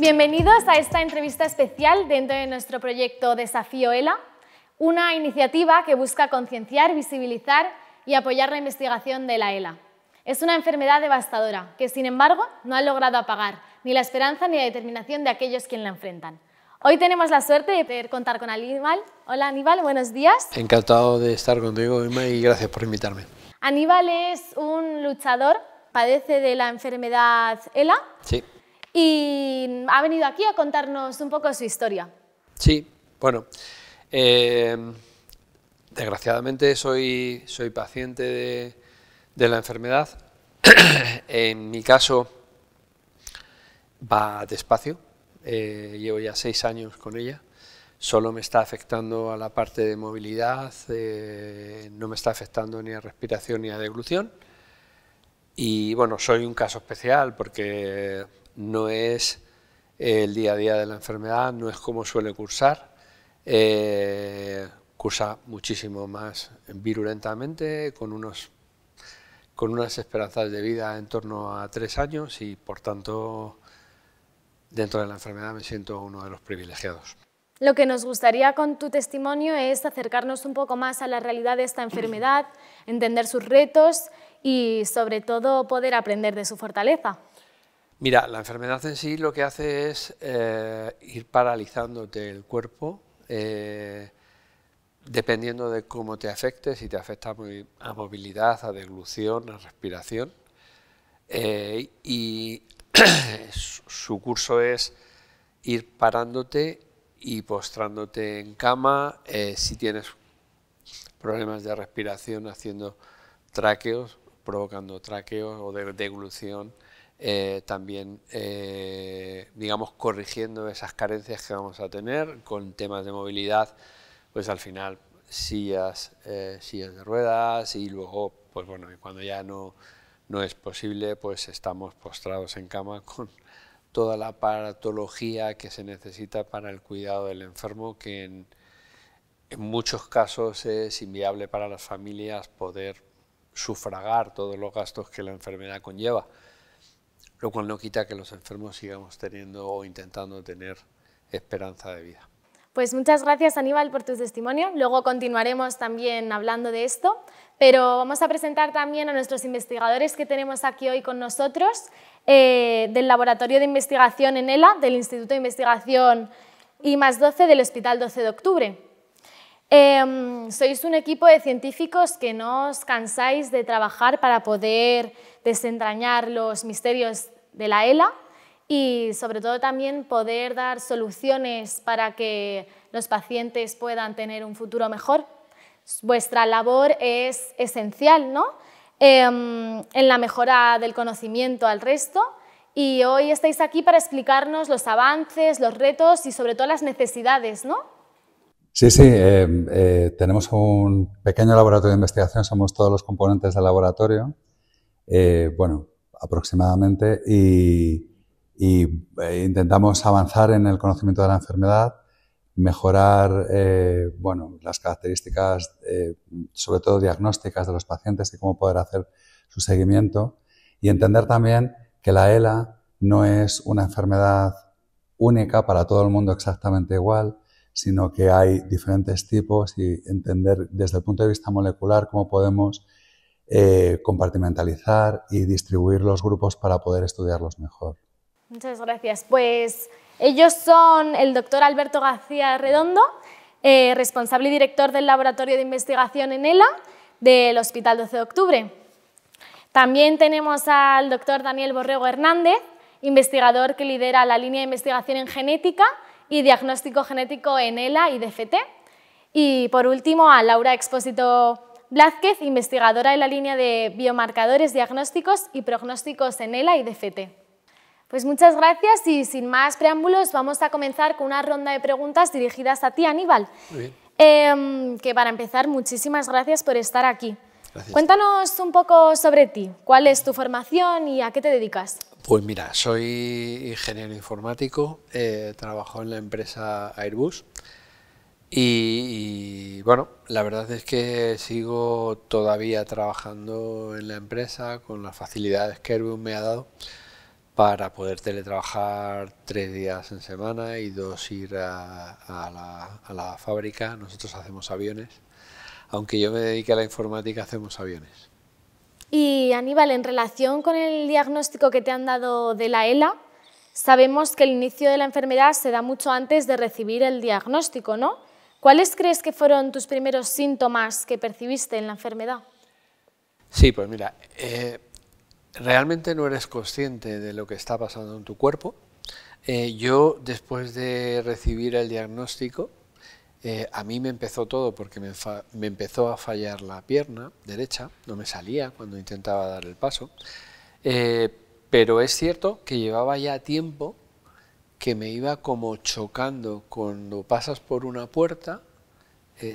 Bienvenidos a esta entrevista especial dentro de nuestro proyecto Desafío ELA, una iniciativa que busca concienciar, visibilizar y apoyar la investigación de la ELA. Es una enfermedad devastadora que, sin embargo, no ha logrado apagar ni la esperanza ni la determinación de aquellos quienes la enfrentan. Hoy tenemos la suerte de poder contar con Aníbal. Hola Aníbal, buenos días. Encantado de estar contigo, Irma, y gracias por invitarme. Aníbal es un luchador, padece de la enfermedad ELA. Sí. Y ha venido aquí a contarnos un poco su historia. Sí, bueno, desgraciadamente soy paciente de la enfermedad. En mi caso va despacio, llevo ya 6 años con ella. Solo me está afectando a la parte de movilidad, no me está afectando ni a respiración ni a deglución. Y bueno, soy un caso especial porque no es el día a día de la enfermedad, no es como suele cursar, cursa muchísimo más virulentamente, con unas esperanzas de vida en torno a 3 años y por tanto dentro de la enfermedad me siento uno de los privilegiados. Lo que nos gustaría con tu testimonio es acercarnos un poco más a la realidad de esta enfermedad, entender sus retos y sobre todo poder aprender de su fortaleza. Mira, la enfermedad en sí lo que hace es ir paralizándote el cuerpo, dependiendo de cómo te afecte, si te afecta a movilidad, a deglución, a respiración, y su curso es ir parándote y postrándote en cama, si tienes problemas de respiración haciendo tráqueos, provocando tráqueos o de deglución, también digamos corrigiendo esas carencias que vamos a tener con temas de movilidad, pues al final sillas de ruedas y luego pues bueno, cuando ya no es posible pues estamos postrados en cama con toda la aparatología que se necesita para el cuidado del enfermo, que en muchos casos es inviable para las familias poder sufragar todos los gastos que la enfermedad conlleva, lo cual no quita que los enfermos sigamos teniendo o intentando tener esperanza de vida. Pues muchas gracias Aníbal por tu testimonio, luego continuaremos también hablando de esto, pero vamos a presentar también a nuestros investigadores que tenemos aquí hoy con nosotros, del Laboratorio de Investigación en ELA, del Instituto de Investigación I+12 del Hospital 12 de Octubre. Sois un equipo de científicos que no os cansáis de trabajar para poder desentrañar los misterios de la ELA y sobre todo también poder dar soluciones para que los pacientes puedan tener un futuro mejor. Vuestra labor es esencial, ¿no? En la mejora del conocimiento al resto, y hoy estáis aquí para explicarnos los avances, los retos y sobre todo las necesidades, ¿no? Sí, tenemos un pequeño laboratorio de investigación, somos todos los componentes del laboratorio, bueno, aproximadamente, y intentamos avanzar en el conocimiento de la enfermedad, mejorar bueno, las características, sobre todo diagnósticas de los pacientes y cómo poder hacer su seguimiento, y entender también que la ELA no es una enfermedad única para todo el mundo exactamente igual, sino que hay diferentes tipos y entender desde el punto de vista molecular cómo podemos compartimentalizar y distribuir los grupos para poder estudiarlos mejor. Muchas gracias. Pues ellos son el doctor Alberto García Redondo, responsable y director del Laboratorio de Investigación en ELA del Hospital 12 de Octubre. También tenemos al doctor Daniel Borrego Hernández, investigador que lidera la línea de investigación en genética y diagnóstico genético en ELA y DFT. Y por último a Laura Expósito Blázquez, investigadora en la línea de biomarcadores diagnósticos y prognósticos en ELA y DFT. Pues muchas gracias y sin más preámbulos vamos a comenzar con una ronda de preguntas dirigidas a ti, Aníbal. Muy bien. Que para empezar, muchísimas gracias por estar aquí. Gracias. Cuéntanos un poco sobre ti, cuál es tu formación y a qué te dedicas. Pues mira, soy ingeniero informático, trabajo en la empresa Airbus y bueno, la verdad es que sigo todavía trabajando en la empresa con las facilidades que Airbus me ha dado, para poder teletrabajar 3 días en semana y 2 ir a la fábrica. Nosotros hacemos aviones, aunque yo me dedique a la informática, hacemos aviones. Y Aníbal, en relación con el diagnóstico que te han dado de la ELA, sabemos que el inicio de la enfermedad se da mucho antes de recibir el diagnóstico, ¿no? ¿Cuáles crees que fueron tus primeros síntomas que percibiste en la enfermedad? Sí, pues mira, realmente no eres consciente de lo que está pasando en tu cuerpo. Yo, después de recibir el diagnóstico, a mí me empezó todo porque me empezó a fallar la pierna derecha, no me salía cuando intentaba dar el paso, pero es cierto que llevaba ya tiempo que me iba como chocando. Cuando pasas por una puerta,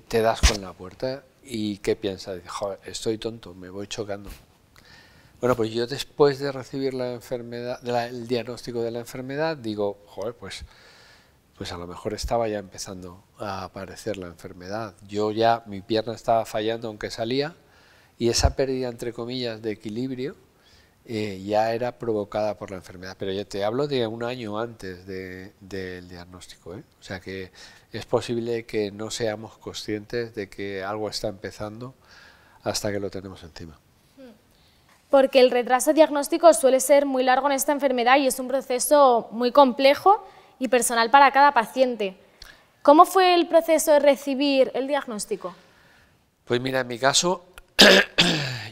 te das con la puerta y ¿qué piensas? Joder, estoy tonto, me voy chocando. Bueno, pues yo después de recibir la enfermedad, el diagnóstico de la enfermedad, digo, joder, pues a lo mejor estaba ya empezando a aparecer la enfermedad. Mi pierna estaba fallando aunque salía, y esa pérdida, entre comillas, de equilibrio ya era provocada por la enfermedad. Pero yo te hablo de un año antes del diagnóstico, ¿eh? O sea que es posible que no seamos conscientes de que algo está empezando hasta que lo tenemos encima. Porque el retraso diagnóstico suele ser muy largo en esta enfermedad y es un proceso muy complejo y personal para cada paciente. ¿Cómo fue el proceso de recibir el diagnóstico? Pues mira, en mi caso,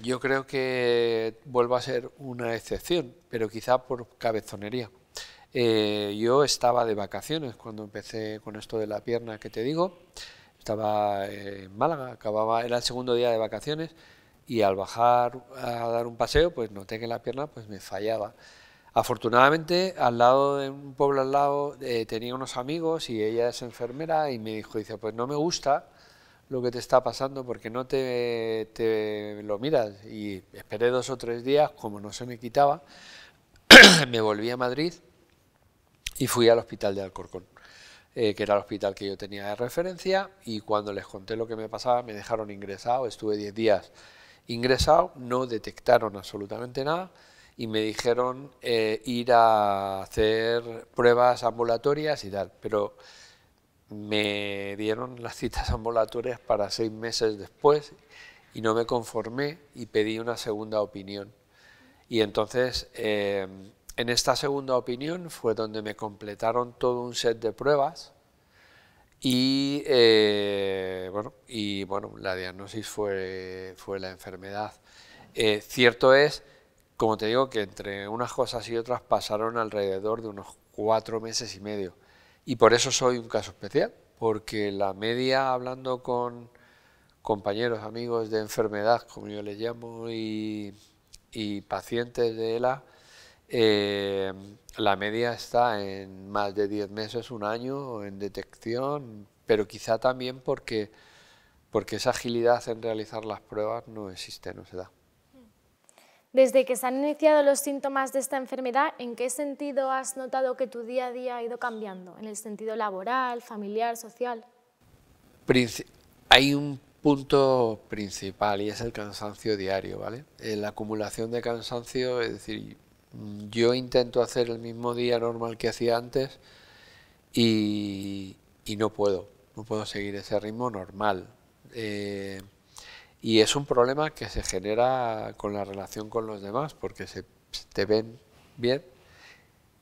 yo creo que vuelvo a ser una excepción, pero quizá por cabezonería. Yo estaba de vacaciones cuando empecé con esto de la pierna que te digo. Estaba en Málaga, era el segundo día de vacaciones, y al bajar a dar un paseo, pues noté que la pierna pues me fallaba. Afortunadamente, de un pueblo al lado, tenía unos amigos y ella es enfermera y me dijo, dice, pues no me gusta lo que te está pasando porque no te lo miras. Y esperé 2 o 3 días, como no se me quitaba, me volví a Madrid y fui al hospital de Alcorcón, que era el hospital que yo tenía de referencia, y cuando les conté lo que me pasaba me dejaron ingresado. Estuve 10 días ingresado, no detectaron absolutamente nada y me dijeron ir a hacer pruebas ambulatorias y tal, pero me dieron las citas ambulatorias para 6 meses después y no me conformé y pedí una segunda opinión. Y entonces en esta segunda opinión fue donde me completaron todo un set de pruebas y bueno, la diagnosis fue la enfermedad. Cierto es, como te digo, que entre unas cosas y otras pasaron alrededor de unos 4 meses y medio. Y por eso soy un caso especial, porque la media, hablando con compañeros, amigos de enfermedad, como yo les llamo, y pacientes de ELA, la media está en más de 10 meses, un año en detección, pero quizá también porque esa agilidad en realizar las pruebas no existe, no se da. Desde que se han iniciado los síntomas de esta enfermedad, ¿en qué sentido has notado que tu día a día ha ido cambiando? ¿En el sentido laboral, familiar, social? Hay un punto principal y es el cansancio diario, ¿vale? La acumulación de cansancio, es decir, yo intento hacer el mismo día normal que hacía antes y no puedo seguir ese ritmo normal. Y es un problema que se genera con la relación con los demás, porque te ven bien,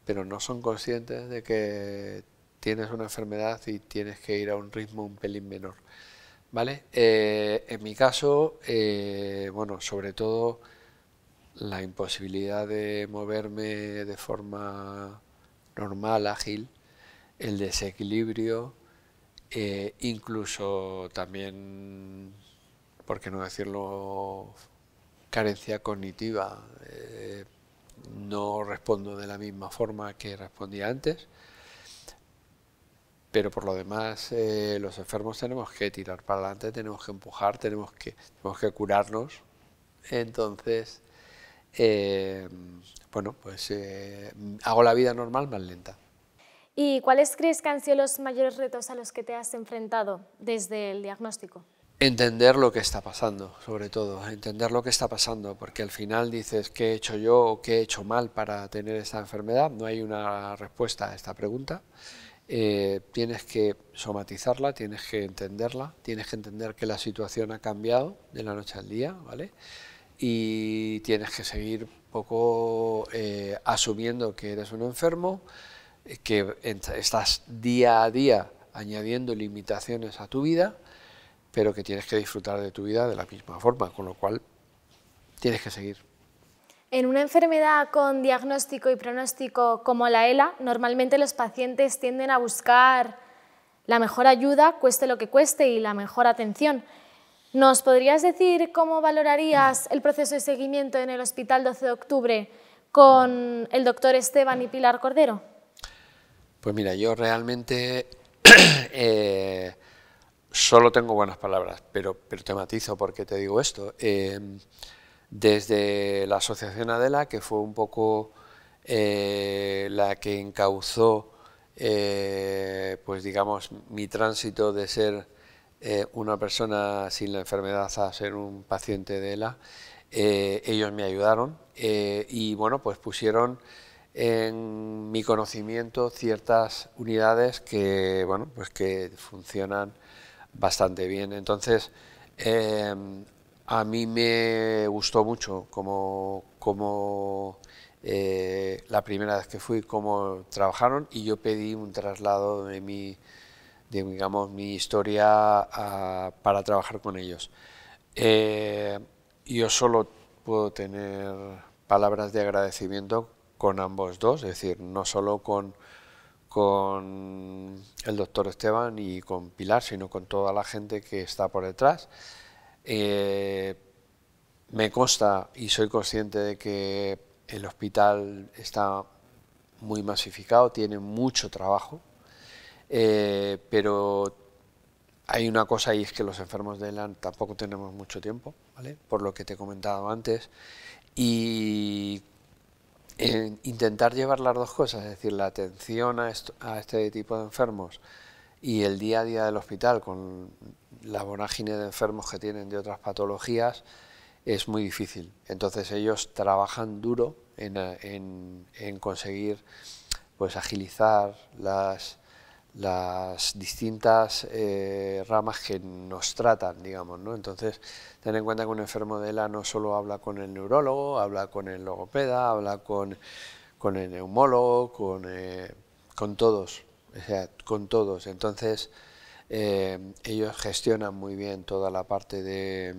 pero no son conscientes de que tienes una enfermedad y tienes que ir a un ritmo un pelín menor, ¿vale? En mi caso, bueno, sobre todo la imposibilidad de moverme de forma normal, ágil, el desequilibrio, incluso también, por qué no decirlo, carencia cognitiva. No respondo de la misma forma que respondía antes, pero por lo demás los enfermos tenemos que tirar para adelante, tenemos que empujar, tenemos que curarnos. Entonces, bueno, pues hago la vida normal más lenta. ¿Y cuáles crees que han sido los mayores retos a los que te has enfrentado desde el diagnóstico? entender lo que está pasando, sobre todo, entender lo que está pasando, porque al final dices, ¿qué he hecho yo o qué he hecho mal para tener esta enfermedad? No hay una respuesta a esta pregunta. Tienes que somatizarla, tienes que entenderla, tienes que entender que la situación ha cambiado de la noche al día, ¿vale? Y tienes que seguir un poco asumiendo que eres un enfermo, que estás día a día añadiendo limitaciones a tu vida, pero que tienes que disfrutar de tu vida de la misma forma, con lo cual tienes que seguir. En una enfermedad con diagnóstico y pronóstico como la ELA, normalmente los pacientes tienden a buscar la mejor ayuda, cueste lo que cueste, y la mejor atención. ¿Nos podrías decir cómo valorarías el proceso de seguimiento en el Hospital 12 de Octubre con el doctor Esteban y Pilar Cordero? Pues mira, yo realmente solo tengo buenas palabras, pero te matizo porque te digo esto. Desde la Asociación Adela, que fue un poco la que encauzó, pues digamos, mi tránsito de ser una persona sin la enfermedad a ser un paciente de ELA, ellos me ayudaron y bueno, pues pusieron en mi conocimiento ciertas unidades que, bueno, pues que funcionan bastante bien. Entonces, a mí me gustó mucho como la primera vez que fui, cómo trabajaron, y yo pedí un traslado de digamos, mi historia para trabajar con ellos. Yo solo puedo tener palabras de agradecimiento con ambos dos, es decir, no solo con el doctor Esteban y con Pilar, sino con toda la gente que está por detrás. Me consta y soy consciente de que el hospital está muy masificado, tiene mucho trabajo, pero hay una cosa, y es que los enfermos de ELA tampoco tenemos mucho tiempo, ¿vale? Por lo que te he comentado antes, y intentar llevar las dos cosas, es decir, la atención a este tipo de enfermos y el día a día del hospital con la vorágine de enfermos que tienen de otras patologías, es muy difícil. Entonces ellos trabajan duro en conseguir, pues, agilizar las distintas ramas que nos tratan, digamos, ¿no? Entonces, ten en cuenta que un enfermo de ELA no solo habla con el neurólogo, habla con el logopeda, habla con el neumólogo, con todos, o sea, con todos. Entonces, ellos gestionan muy bien toda la parte de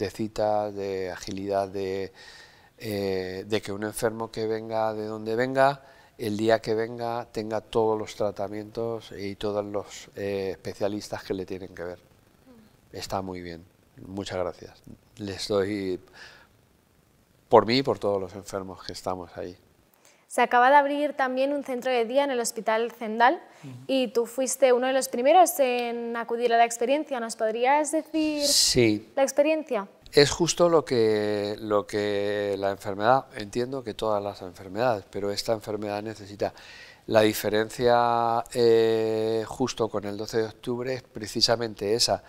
citas, de agilidad, de que un enfermo que venga de donde venga, el día que venga tenga todos los tratamientos y todos los especialistas que le tienen que ver. Está muy bien. Muchas gracias. Les doy por mí y por todos los enfermos que estamos ahí. Se acaba de abrir también un centro de día en el Hospital Zendal y tú fuiste uno de los primeros en acudir a la experiencia. ¿Nos podrías decir la experiencia? Es justo lo que la enfermedad, entiendo que todas las enfermedades, pero esta enfermedad necesita. La diferencia justo con el 12 de octubre es precisamente esa.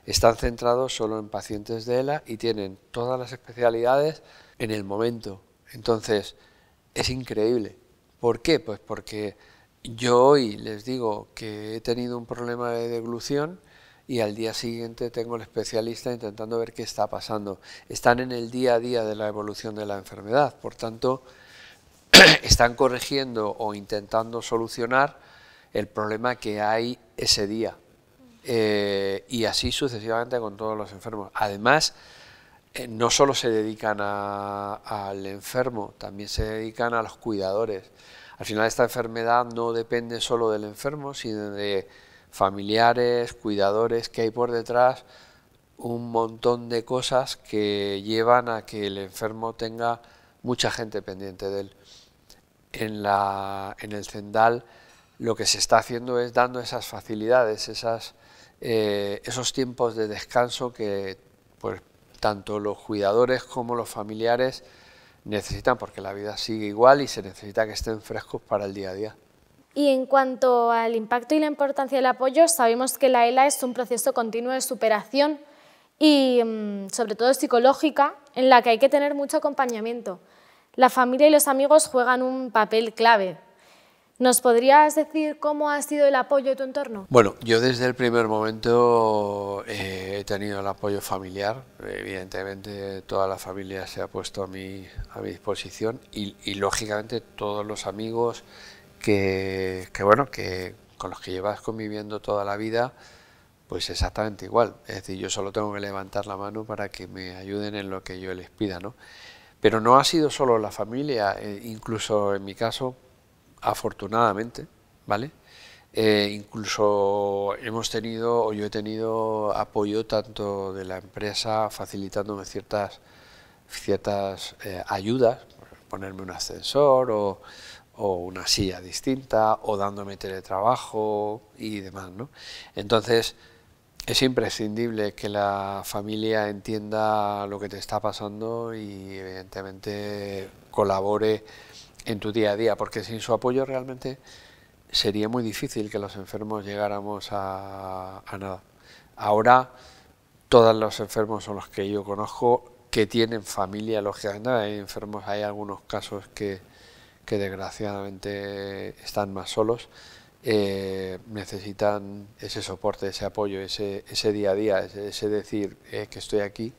Están centrados solo en pacientes de ELA y tienen todas las especialidades en el momento. Entonces, es increíble. ¿Por qué? Pues porque yo hoy les digo que he tenido un problema de deglución y al día siguiente tengo el especialista intentando ver qué está pasando. Están en el día a día de la evolución de la enfermedad, por tanto, están corrigiendo o intentando solucionar el problema que hay ese día. Y así sucesivamente con todos los enfermos. Además, no solo se dedican al enfermo, también se dedican a los cuidadores. Al final esta enfermedad no depende solo del enfermo, sino de familiares, cuidadores, que hay por detrás un montón de cosas que llevan a que el enfermo tenga mucha gente pendiente de él. En el Zendal lo que se está haciendo es dando esas facilidades, esos tiempos de descanso que, pues, tanto los cuidadores como los familiares necesitan, porque la vida sigue igual y se necesita que estén frescos para el día a día. Y en cuanto al impacto y la importancia del apoyo, sabemos que la ELA es un proceso continuo de superación. y sobre todo psicológica, en la que hay que tener mucho acompañamiento. La familia y los amigos juegan un papel clave. ¿Nos podrías decir cómo ha sido el apoyo de tu entorno? Bueno, yo desde el primer momento he tenido el apoyo familiar. Evidentemente toda la familia se ha puesto a mi disposición y lógicamente todos los amigos que con los que llevas conviviendo toda la vida, pues exactamente igual. Es decir, yo solo tengo que levantar la mano para que me ayuden en lo que yo les pida, ¿no? Pero no ha sido solo la familia, incluso en mi caso, afortunadamente, ¿vale? Incluso yo he tenido apoyo tanto de la empresa facilitándome ciertas ayudas, ponerme un ascensor o una silla distinta o dándome teletrabajo y demás, ¿no? Entonces es imprescindible que la familia entienda lo que te está pasando y evidentemente colabore en tu día a día, porque sin su apoyo realmente sería muy difícil que los enfermos llegáramos a nada. Ahora todos los enfermos son los que yo conozco que tienen familia, lógicamente. Hay enfermos, hay algunos casos que desgraciadamente están más solos, necesitan ese soporte, ese apoyo, ese día a día, ese decir que estoy aquí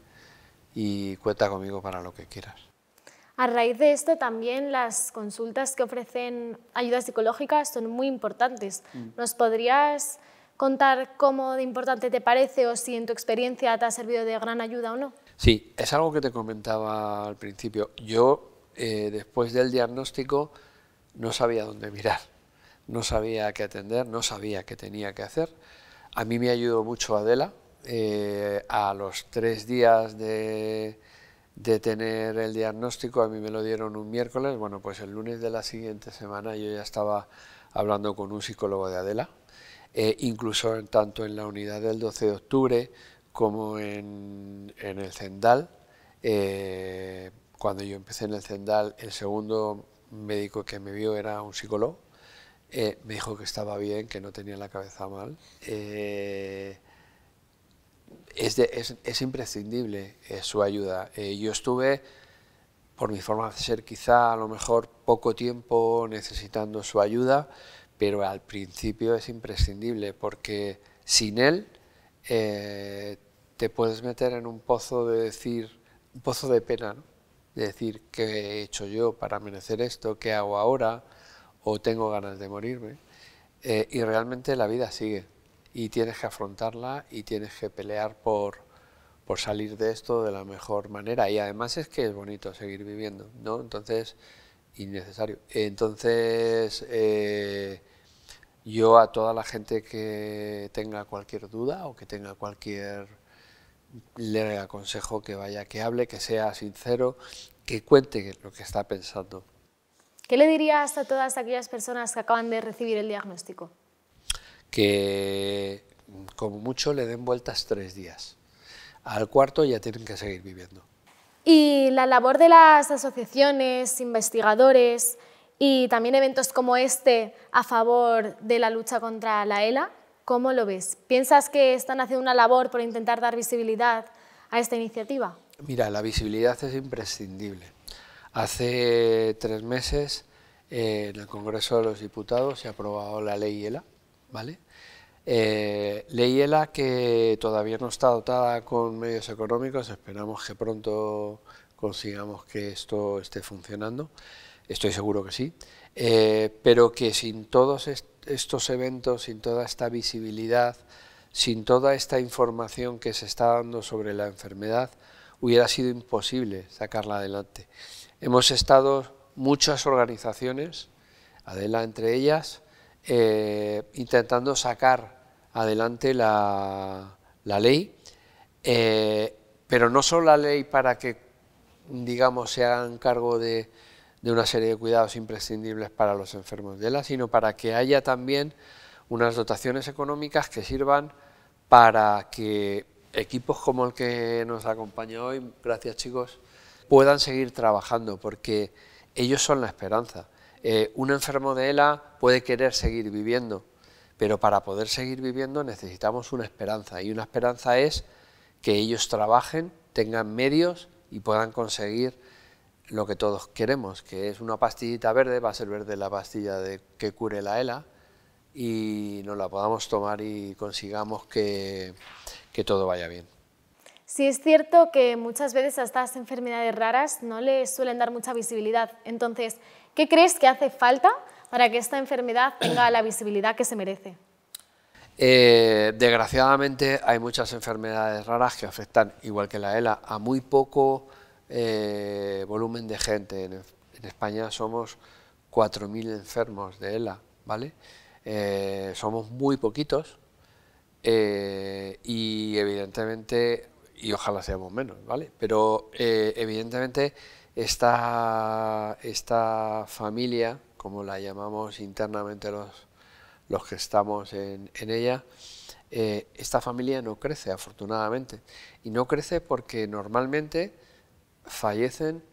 y cuenta conmigo para lo que quieras. A raíz de esto también las consultas que ofrecen ayuda psicológica son muy importantes. ¿Nos podrías contar cómo de importante te parece o si en tu experiencia te ha servido de gran ayuda o no? Sí, es algo que te comentaba al principio. Yo, después del diagnóstico, no sabía dónde mirar, no sabía qué atender, no sabía qué tenía que hacer. A mí me ayudó mucho Adela. A los 3 días de tener el diagnóstico, a mí me lo dieron un miércoles, bueno, pues el lunes de la siguiente semana yo ya estaba hablando con un psicólogo de Adela, incluso tanto en la unidad del 12 de octubre como en el Zendal. Cuando yo empecé en el Zendal, el segundo médico que me vio era un psicólogo, me dijo que estaba bien, que no tenía la cabeza mal. Es imprescindible su ayuda. Yo estuve, por mi forma de ser, quizá a lo mejor poco tiempo necesitando su ayuda, pero al principio es imprescindible porque sin él te puedes meter en un pozo un pozo de pena, ¿no? De decir, ¿qué he hecho yo para merecer esto? ¿Qué hago ahora? ¿O tengo ganas de morirme? Y realmente la vida sigue. Y tienes que afrontarla y tienes que pelear por salir de esto de la mejor manera. Y además es que es bonito seguir viviendo, ¿no? Entonces, innecesario. Entonces, yo a toda la gente que tenga cualquier duda o que tenga le aconsejo que vaya, que hable, que sea sincero, que cuente lo que está pensando. ¿Qué le dirías a todas aquellas personas que acaban de recibir el diagnóstico? Que como mucho le den vueltas 3 días. Al cuarto ya tienen que seguir viviendo. Y la labor de las asociaciones, investigadores y también eventos como este a favor de la lucha contra la ELA, ¿cómo lo ves? ¿Piensas que están haciendo una labor por intentar dar visibilidad a esta iniciativa? Mira, la visibilidad es imprescindible. Hace 3 meses en el Congreso de los Diputados se ha aprobado la ley ELA, ¿vale? Ley ELA que todavía no está dotada con medios económicos, esperamos que pronto consigamos que esto esté funcionando, estoy seguro que sí, pero que sin todos estos eventos, sin toda esta visibilidad, sin toda esta información que se está dando sobre la enfermedad, hubiera sido imposible sacarla adelante. Hemos estado muchas organizaciones, Adela entre ellas, intentando sacar adelante la ley, pero no solo la ley para que, digamos, se hagan cargo de una serie de cuidados imprescindibles para los enfermos de ELA, sino para que haya también unas dotaciones económicas que sirvan para que equipos como el que nos acompaña hoy, gracias chicos, puedan seguir trabajando, porque ellos son la esperanza. Un enfermo de ELA puede querer seguir viviendo, pero para poder seguir viviendo necesitamos una esperanza, y una esperanza es que ellos trabajen, tengan medios y puedan conseguir lo que todos queremos, que es una pastillita verde, va a ser verde la pastilla que cure la ELA, y nos la podamos tomar y consigamos que todo vaya bien. Sí, es cierto que muchas veces a estas enfermedades raras no les suelen dar mucha visibilidad. Entonces, ¿qué crees que hace falta para que esta enfermedad tenga la visibilidad que se merece? Desgraciadamente hay muchas enfermedades raras que afectan, igual que la ELA, a muy poco volumen de gente. En España somos 4.000 enfermos de ELA, ¿vale? Somos muy poquitos y evidentemente, y ojalá seamos menos, ¿vale? Pero evidentemente esta familia, como la llamamos internamente los que estamos en ella, esta familia no crece, afortunadamente, y no crece porque normalmente fallecen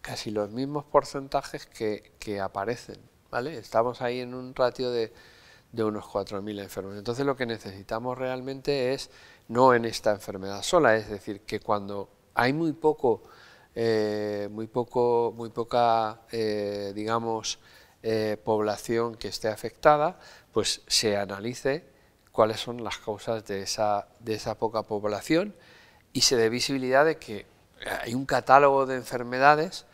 casi los mismos porcentajes que aparecen, ¿vale? Estamos ahí en un ratio de unos 4.000 enfermos. Entonces lo que necesitamos realmente es, no en esta enfermedad sola, es decir, que cuando hay muy poca, digamos, población que esté afectada, pues se analice cuáles son las causas de esa poca población y se dé visibilidad de que hay un catálogo de enfermedades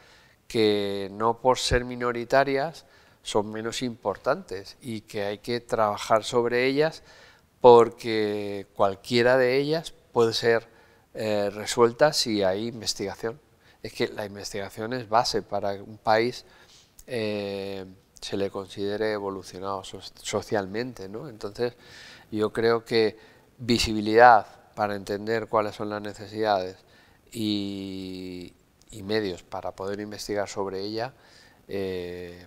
que no por ser minoritarias son menos importantes y que hay que trabajar sobre ellas porque cualquiera de ellas puede ser resuelta si hay investigación. Es que la investigación es base para que un país se le considere evolucionado socialmente, ¿no? Entonces yo creo que visibilidad para entender cuáles son las necesidades y medios para poder investigar sobre ella,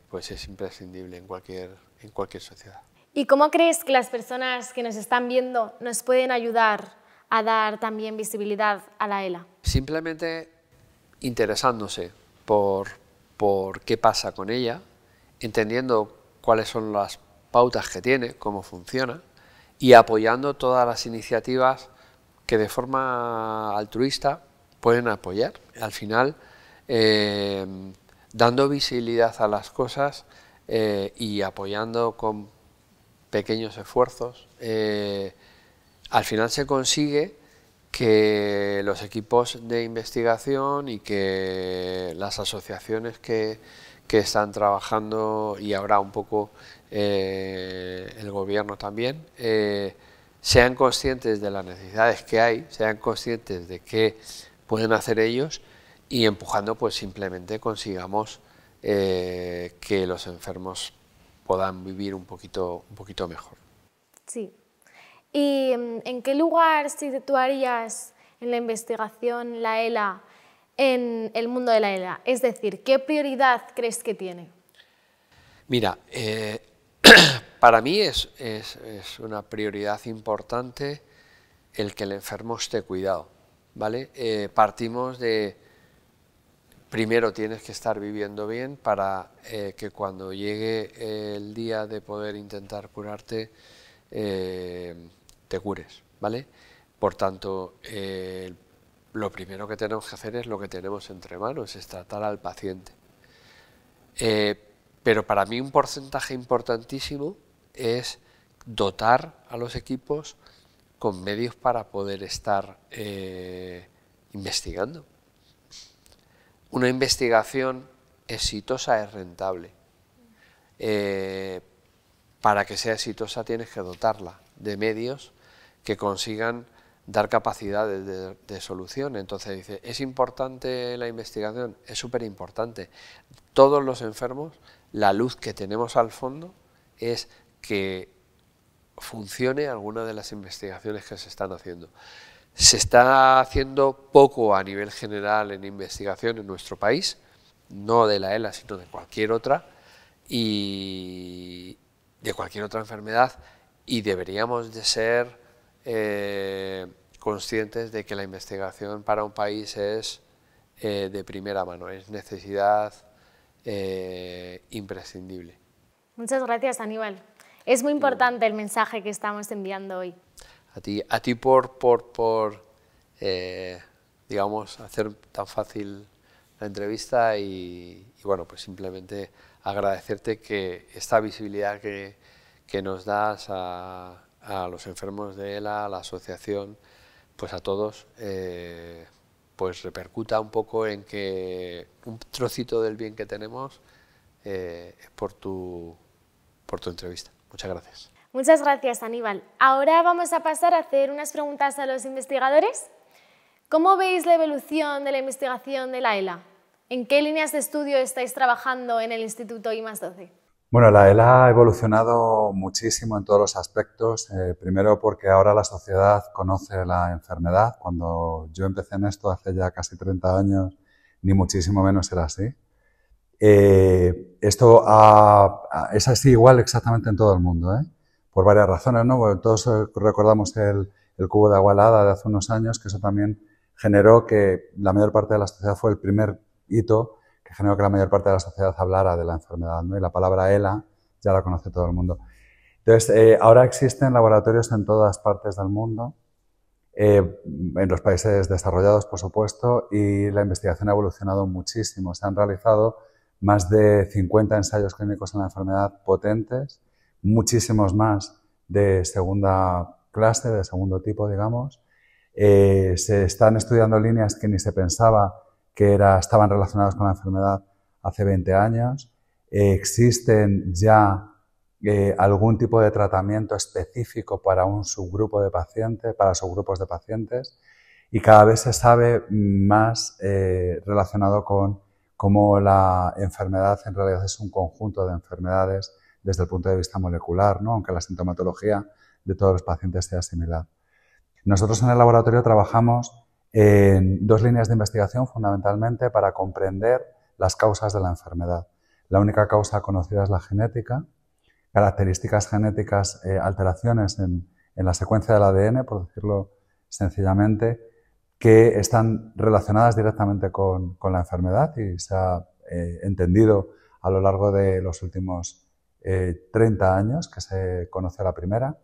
pues es imprescindible en cualquier sociedad. ¿Y cómo crees que las personas que nos están viendo nos pueden ayudar a dar también visibilidad a la ELA? Simplemente interesándose por qué pasa con ella, entendiendo cuáles son las pautas que tiene, cómo funciona, y apoyando todas las iniciativas que de forma altruista pueden apoyar. Al final, dando visibilidad a las cosas y apoyando con pequeños esfuerzos, al final se consigue que los equipos de investigación y que las asociaciones que están trabajando, y ahora un poco el gobierno también, sean conscientes de las necesidades que hay, sean conscientes de qué pueden hacer ellos y empujando, pues simplemente consigamos que los enfermos puedan vivir un poquito mejor. Sí. ¿Y en qué lugar situarías en la investigación la ELA en el mundo de la ELA? Es decir, ¿qué prioridad crees que tiene? Mira, para mí es una prioridad importante el que el enfermo esté cuidado, ¿vale? Partimos de, primero tienes que estar viviendo bien para que cuando llegue el día de poder intentar curarte, te cures, ¿vale? Por tanto, lo primero que tenemos que hacer es lo que tenemos entre manos, es tratar al paciente. Pero para mí un porcentaje importantísimo es dotar a los equipos con medios para poder estar investigando. Una investigación exitosa es rentable. Para que sea exitosa tienes que dotarla de medios que consigan dar capacidades de solución. Entonces dice, ¿es importante la investigación? Es súper importante. Todos los enfermos, la luz que tenemos al fondo es que funcione alguna de las investigaciones que se están haciendo. Se está haciendo poco a nivel general en investigación en nuestro país, no de la ELA, sino de cualquier otra, y de cualquier otra enfermedad, y deberíamos de ser conscientes de que la investigación para un país es de primera mano, es necesidad imprescindible. Muchas gracias, Aníbal. Es muy importante el mensaje que estamos enviando hoy. A ti por digamos, hacer tan fácil la entrevista y bueno, pues simplemente agradecerte que esta visibilidad que nos das a los enfermos de ELA, a la asociación, pues a todos, pues repercuta un poco en que un trocito del bien que tenemos por tu entrevista. Muchas gracias. Muchas gracias, Aníbal. Ahora vamos a pasar a hacer unas preguntas a los investigadores. ¿Cómo veis la evolución de la investigación de la ELA? ¿En qué líneas de estudio estáis trabajando en el Instituto I+12? Bueno, la ELA ha evolucionado muchísimo en todos los aspectos. Primero porque ahora la sociedad conoce la enfermedad. Cuando yo empecé en esto hace ya casi 30 años, ni muchísimo menos era así. Esto es así igual exactamente en todo el mundo, por varias razones, ¿no? Porque todos recordamos el cubo de agua helada de hace unos años, que eso también generó que la mayor parte de la sociedad, fue el primer hito que generó que la mayor parte de la sociedad hablara de la enfermedad, ¿no? Y la palabra ELA ya la conoce todo el mundo. Entonces, ahora existen laboratorios en todas partes del mundo, en los países desarrollados, por supuesto, y la investigación ha evolucionado muchísimo. Se han realizado más de 50 ensayos clínicos en la enfermedad potentes, muchísimos más de segunda clase, de segundo tipo, digamos. Se están estudiando líneas que ni se pensaba que estaban relacionadas con la enfermedad hace 20 años. Existen ya algún tipo de tratamiento específico para un subgrupo de pacientes, para subgrupos de pacientes, y cada vez se sabe más relacionado con cómo la enfermedad en realidad es un conjunto de enfermedades desde el punto de vista molecular, ¿no? Aunque la sintomatología de todos los pacientes sea similar. Nosotros en el laboratorio trabajamos en dos líneas de investigación fundamentalmente para comprender las causas de la enfermedad. La única causa conocida es la genética, características genéticas, alteraciones en la secuencia del ADN, por decirlo sencillamente, que están relacionadas directamente con la enfermedad y se ha entendido a lo largo de los últimos 30 años que se conoce la primera.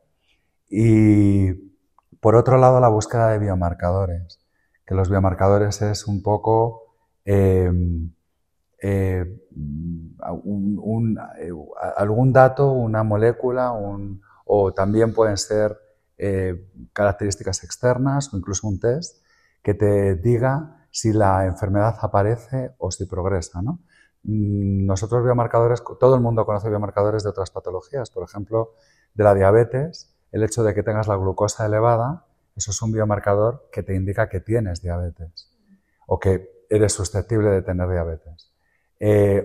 Y por otro lado, la búsqueda de biomarcadores, que los biomarcadores es un poco algún dato, una molécula, o también pueden ser características externas o incluso un test que te diga si la enfermedad aparece o si progresa, ¿no? Nosotros biomarcadores, todo el mundo conoce biomarcadores de otras patologías, por ejemplo, de la diabetes. El hecho de que tengas la glucosa elevada, eso es un biomarcador que te indica que tienes diabetes o que eres susceptible de tener diabetes.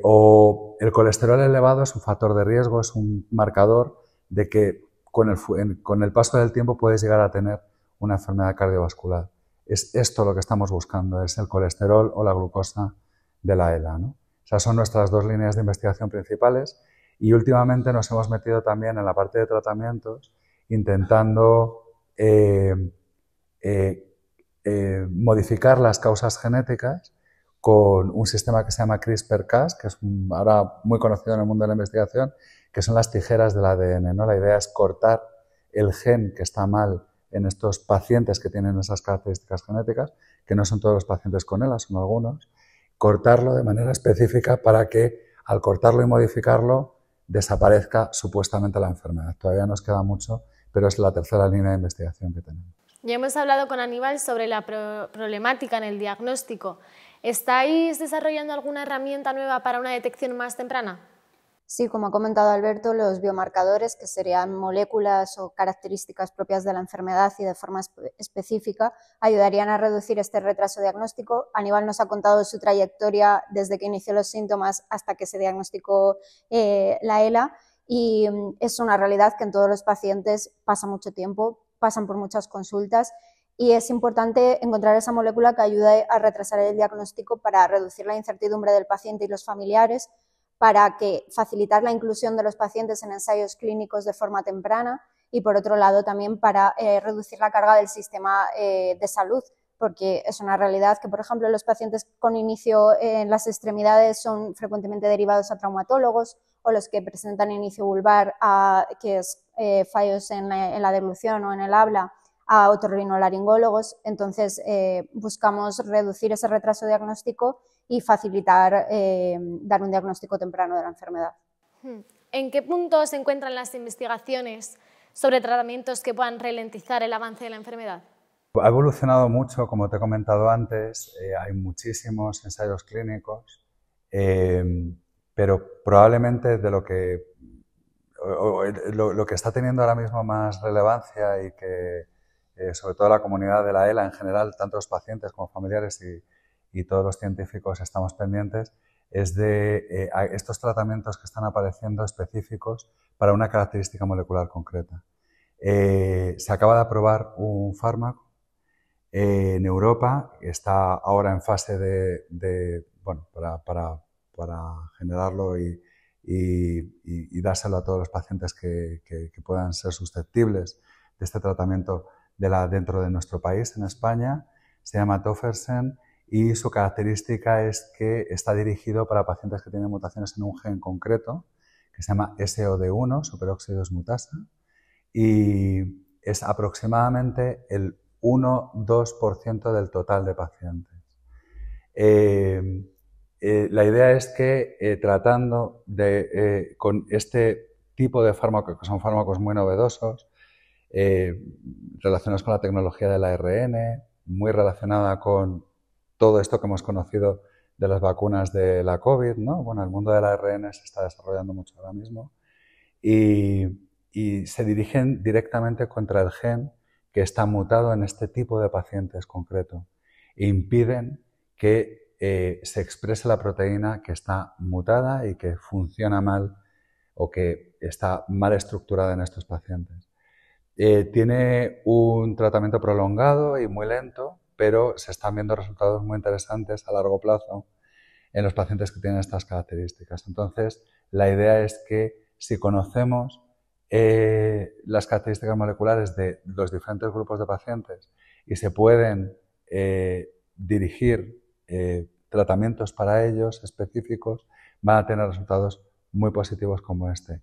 O el colesterol elevado es un factor de riesgo, es un marcador de que con el paso del tiempo puedes llegar a tener una enfermedad cardiovascular. Es esto lo que estamos buscando, es el colesterol o la glucosa de la ELA, ¿no? Esas son nuestras dos líneas de investigación principales y últimamente nos hemos metido también en la parte de tratamientos intentando modificar las causas genéticas con un sistema que se llama CRISPR-Cas, que es ahora muy conocido en el mundo de la investigación, que son las tijeras del ADN, ¿no? La idea es cortar el gen que está mal en estos pacientes que tienen esas características genéticas, que no son todos los pacientes con ELA, son algunos, cortarlo de manera específica para que al cortarlo y modificarlo desaparezca supuestamente la enfermedad. Todavía nos queda mucho, pero es la tercera línea de investigación que tenemos. Ya hemos hablado con Aníbal sobre la problemática en el diagnóstico. ¿Estáis desarrollando alguna herramienta nueva para una detección más temprana? Sí, como ha comentado Alberto, los biomarcadores, que serían moléculas o características propias de la enfermedad y de forma específica, ayudarían a reducir este retraso diagnóstico. Aníbal nos ha contado su trayectoria desde que inició los síntomas hasta que se diagnosticó la ELA, y es una realidad que en todos los pacientes pasa mucho tiempo, pasan por muchas consultas, y es importante encontrar esa molécula que ayude a retrasar el diagnóstico para reducir la incertidumbre del paciente y los familiares, para facilitar la inclusión de los pacientes en ensayos clínicos de forma temprana y, por otro lado, también para reducir la carga del sistema de salud, porque es una realidad que, por ejemplo, los pacientes con inicio en las extremidades son frecuentemente derivados a traumatólogos, o los que presentan inicio vulvar, que es fallos en la deglución o en el habla, a otorrinolaringólogos. Entonces, buscamos reducir ese retraso diagnóstico y facilitar dar un diagnóstico temprano de la enfermedad. ¿En qué punto se encuentran las investigaciones sobre tratamientos que puedan ralentizar el avance de la enfermedad? Ha evolucionado mucho, como te he comentado antes, hay muchísimos ensayos clínicos, pero probablemente de lo que está teniendo ahora mismo más relevancia y que sobre todo la comunidad de la ELA en general, tanto los pacientes como familiares y todos los científicos estamos pendientes, es de estos tratamientos que están apareciendo específicos para una característica molecular concreta. Se acaba de aprobar un fármaco en Europa, está ahora en fase para generarlo y dárselo a todos los pacientes que puedan ser susceptibles de este tratamiento dentro de nuestro país, en España. Se llama Tofersen y su característica es que está dirigido para pacientes que tienen mutaciones en un gen concreto, que se llama SOD1, superóxido dismutasa, y es aproximadamente el 1-2% del total de pacientes. La idea es que tratando con este tipo de fármacos, que son fármacos muy novedosos, relacionados con la tecnología del ARN, muy relacionada con todo esto que hemos conocido de las vacunas de la COVID, ¿no? Bueno, el mundo del ARN se está desarrollando mucho ahora mismo y se dirigen directamente contra el gen que está mutado en este tipo de pacientes concreto e impiden que se exprese la proteína que está mutada y que funciona mal o que está mal estructurada en estos pacientes. Tiene un tratamiento prolongado y muy lento, pero se están viendo resultados muy interesantes a largo plazo en los pacientes que tienen estas características. Entonces, la idea es que si conocemos las características moleculares de los diferentes grupos de pacientes y se pueden dirigir tratamientos para ellos específicos, van a tener resultados muy positivos como este.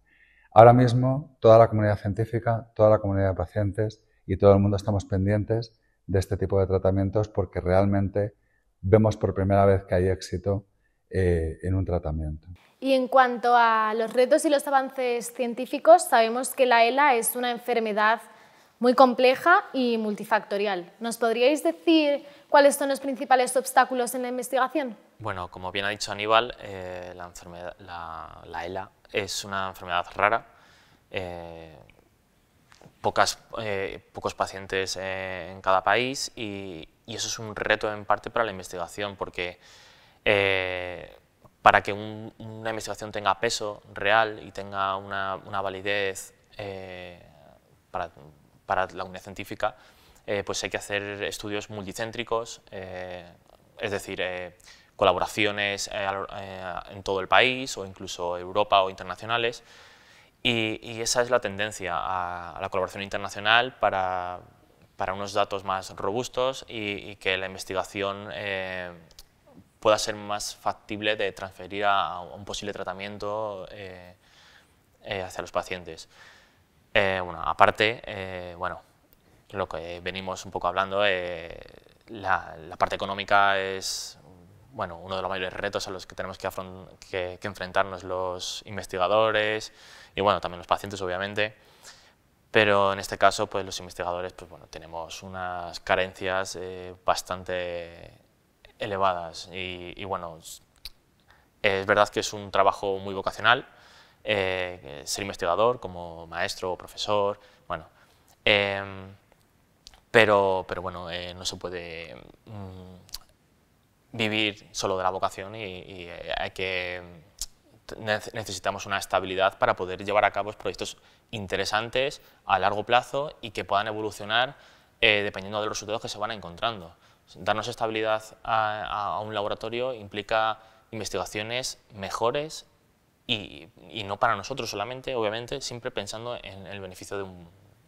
Ahora mismo, toda la comunidad científica, toda la comunidad de pacientes y todo el mundo estamos pendientes de este tipo de tratamientos porque realmente vemos por primera vez que hay éxito en un tratamiento. Y en cuanto a los retos y los avances científicos, sabemos que la ELA es una enfermedad muy compleja y multifactorial. ¿Nos podríais decir cuáles son los principales obstáculos en la investigación? Bueno, como bien ha dicho Aníbal, la ELA es una enfermedad rara. Pocos pacientes en cada país y eso es un reto en parte para la investigación porque para que una investigación tenga peso real y tenga una validez para la comunidad científica, pues hay que hacer estudios multicéntricos, es decir, colaboraciones en todo el país o incluso Europa o internacionales. Y esa es la tendencia a la colaboración internacional para unos datos más robustos y que la investigación pueda ser más factible de transferir a un posible tratamiento hacia los pacientes. Bueno, aparte, bueno, lo que venimos un poco hablando, la parte económica es bueno, uno de los mayores retos a los que tenemos que enfrentarnos los investigadores y bueno, también los pacientes obviamente, pero en este caso pues los investigadores pues, bueno, tenemos unas carencias bastante elevadas y bueno, es verdad que es un trabajo muy vocacional, ser investigador como maestro o profesor, bueno, pero bueno, no se puede vivir solo de la vocación y necesitamos una estabilidad para poder llevar a cabo proyectos interesantes a largo plazo y que puedan evolucionar dependiendo de los resultados que se van encontrando. Darnos estabilidad a un laboratorio implica investigaciones mejores y no para nosotros solamente, obviamente, siempre pensando en el beneficio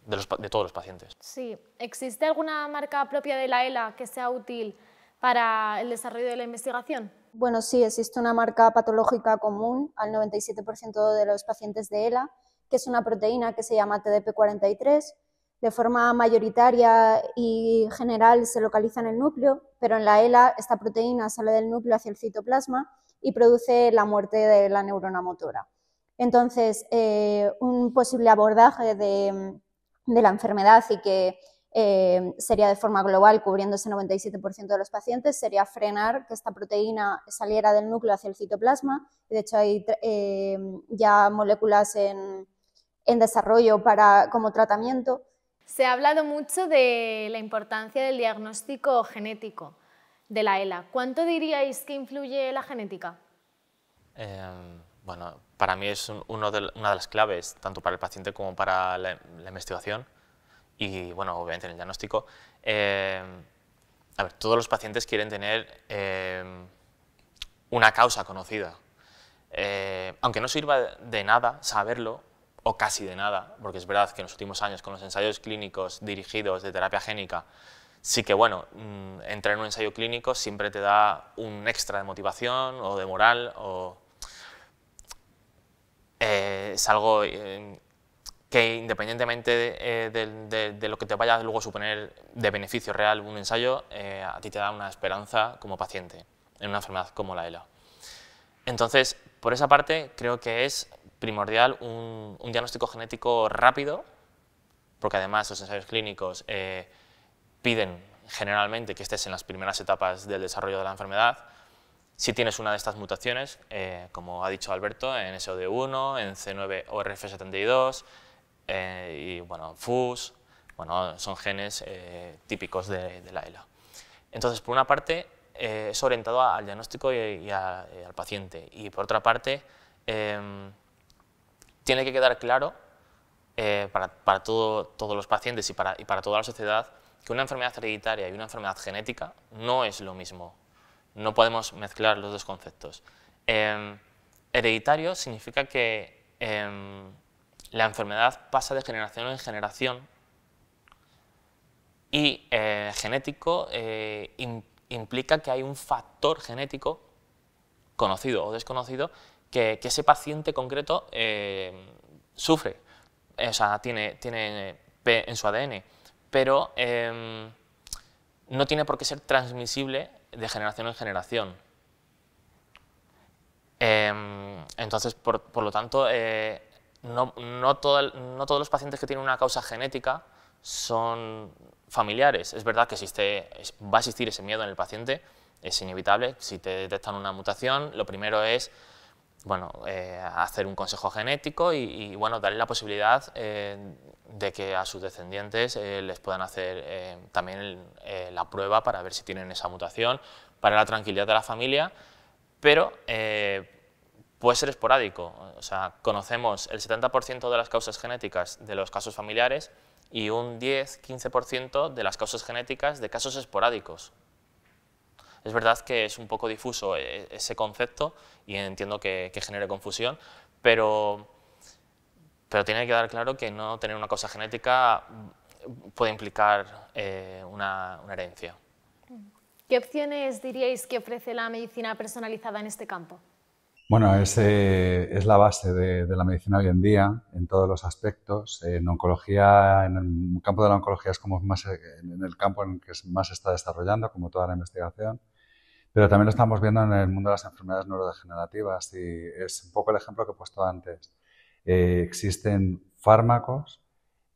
de todos los pacientes. Sí. ¿Existe alguna marca propia de la ELA que sea útil para el desarrollo de la investigación? Bueno, sí, existe una marca patológica común al 97% de los pacientes de ELA, que es una proteína que se llama TDP43. de forma mayoritaria y general se localiza en el núcleo, pero en la ELA esta proteína sale del núcleo hacia el citoplasma y produce la muerte de la neurona motora. Entonces, un posible abordaje de la enfermedad y que sería de forma global, cubriendo ese 97% de los pacientes, sería frenar que esta proteína saliera del núcleo hacia el citoplasma. De hecho, hay ya moléculas en desarrollo como tratamiento. Se ha hablado mucho de la importancia del diagnóstico genético de la ELA. ¿Cuánto diríais que influye la genética? Bueno, para mí es una de las claves, tanto para el paciente como para la investigación y, bueno, obviamente en el diagnóstico. A ver, todos los pacientes quieren tener una causa conocida. Aunque no sirva de nada saberlo, o casi de nada, porque es verdad que en los últimos años con los ensayos clínicos dirigidos de terapia génica, sí que, bueno, entrar en un ensayo clínico siempre te da un extra de motivación o de moral, o es algo que independientemente de lo que te vaya luego a suponer de beneficio real un ensayo, a ti te da una esperanza como paciente en una enfermedad como la ELA. Entonces, por esa parte, creo que es primordial un diagnóstico genético rápido, porque además los ensayos clínicos piden generalmente que estés en las primeras etapas del desarrollo de la enfermedad. Si tienes una de estas mutaciones, como ha dicho Alberto, en SOD1, en C9orf72 y bueno, FUS, bueno, son genes típicos de la ELA. Entonces, por una parte, es orientado al diagnóstico y al paciente, y por otra parte, tiene que quedar claro para todos los pacientes y para toda la sociedad que una enfermedad hereditaria y una enfermedad genética no es lo mismo. No podemos mezclar los dos conceptos. Hereditario significa que la enfermedad pasa de generación en generación, y genético implica que hay un factor genético conocido o desconocido que ese paciente concreto sufre, o sea, tiene P en su ADN, pero no tiene por qué ser transmisible de generación en generación. Entonces, por lo tanto, no todos los pacientes que tienen una causa genética son familiares. Es verdad que va a existir ese miedo en el paciente, es inevitable. Si te detectan una mutación, lo primero es, bueno, hacer un consejo genético y bueno, darle la posibilidad de que a sus descendientes les puedan hacer también la prueba para ver si tienen esa mutación, para la tranquilidad de la familia, pero puede ser esporádico. O sea, conocemos el 70% de las causas genéticas de los casos familiares y un 10-15% de las causas genéticas de casos esporádicos. Es verdad que es un poco difuso ese concepto y entiendo que genere confusión, pero tiene que quedar claro que no tener una causa genética puede implicar una herencia. ¿Qué opciones diríais que ofrece la medicina personalizada en este campo? Bueno, es la base de la medicina hoy en día, en todos los aspectos. En oncología, en el campo de la oncología es como más en el campo en que más se está desarrollando, como toda la investigación. Pero también lo estamos viendo en el mundo de las enfermedades neurodegenerativas y es un poco el ejemplo que he puesto antes. Existen fármacos